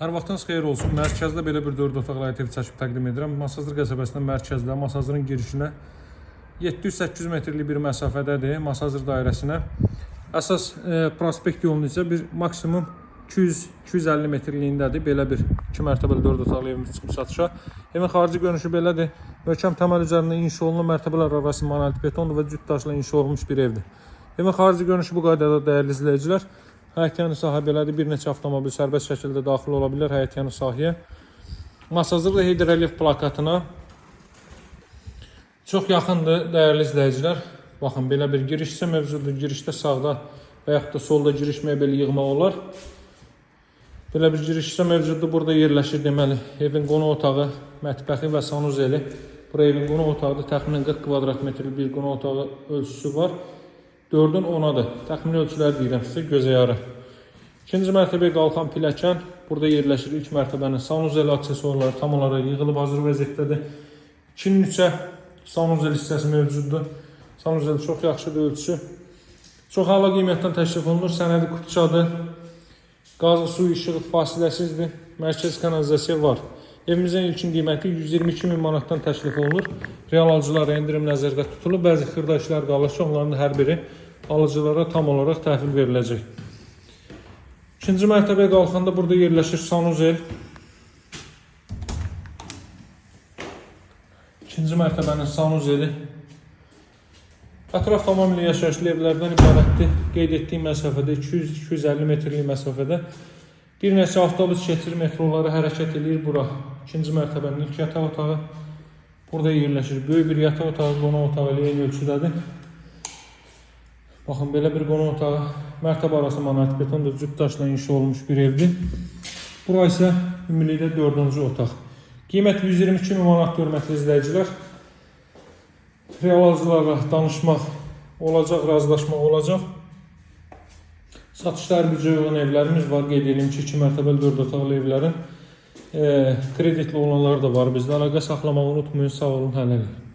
Hər vaxtınız xeyir olsun. Mərkəzdə belə bir 4 otaqlı ev çəkib təqdim edirəm. Masazır qəsəbəsinin mərkəzdə, Masazırın girişinə 700-800 metrlik bir məsafədədir Masazır dairəsinə. Əsas prospekt yolunu isə bir maksimum 200-250 metrliyindədir. Belə bir 2 mərtəbəli 4 otaqlı evimiz çıxıb satışa. Evin xarici görünüşü belədir. Möhkəm təməl üzərində inşa olunan mərtəbələr arası monolит betondur və cüt daşla inşa olunmuş bir evdir. Evin xarici görünüşü bu qaydada dəyərli izləyicilər. Həyətyanı sahə belədir. Bir neçə avtomobil sərbəst şəkildə daxil ola bilər həyətyanı sahəyə. Masazırlı hidrolif plakatına çox yaxındır dəyərli izləyicilər. Baxın, belə bir giriş isə mövcuddur. Girişdə sağda və yaxud da solda giriş mebeli yığmaq olar. Belə bir giriş isə mövcuddur. Burada yerləşir deməli evin qonaq otağı, mətbəxi və sanuzeli. Bura evin qonaq otağıdır. Təxminən 40 kvadrat metrlik bir qonaq otağı ölçüsü var. 4-ün 10-adır. Təxmini ölçülər deyirəm sizə gözəyarı. İkinci mərtəbəyə qalxan pilləkən. Burada yerləşir ilk mərtəbənin sanuzeli aksesuarları tam olaraq yığılıb hazır vəziyyətdədir. 2-nin 3-ə sanuzel hissəsi mövcuddur. Sanuzel çox yaxşıdır ölçüsü. Çox əla qiymətdən təklif olunur. Sənədi qutuçadır. Qazı, su, işıq fasiləsizdir. Mərkəz kanalizasiya var. Evimizin ilkin qiyməti 122 min manatdan təklif olunur. Real alıcılara endirim nəzərdə tutulub. Bəzi xırda işlər qalır ki, onların hər biri alıcılara tam olaraq təhvil veriləcək. İkinci mərtəbəyə qalxanda burada yerləşir sanuzel. İkinci mərtəbənin sanuzeli. Ətraf tamamilə yaşayışlı evlərdən ibarətdir. Qeyd etdiyim məsafədə 200-250 metrlik məsafədə. Bir neçə avtobus keçir, metroları hərəkət edir bura. İkinci mərtəbənin ilk yataq otağı. Burada yerləşir böyük bir yataq otağı, qonaq otağı ilə eyni ölçüdədir. Baxın, belə bir qonaq otağı. Mərtəbə arası monolит betonda cüt daşla inşa olunmuş bir evdir. Bura isə ümumilikdə 4-cü otaq. Qiymət 122 min manat hörmətli izləyicilər. Real alıcılarla danışmaq olacaq, razılaşmaq olacaq. Satışlar büdcəyə uyğun evlərimiz var. Qeyd edeyim ki, 2 mərtəbəli 4 otaqlı evlərin kreditli olanları da var bizdə. Əlaqə saxlamağı unutmayın. Sağ olun, hələlik.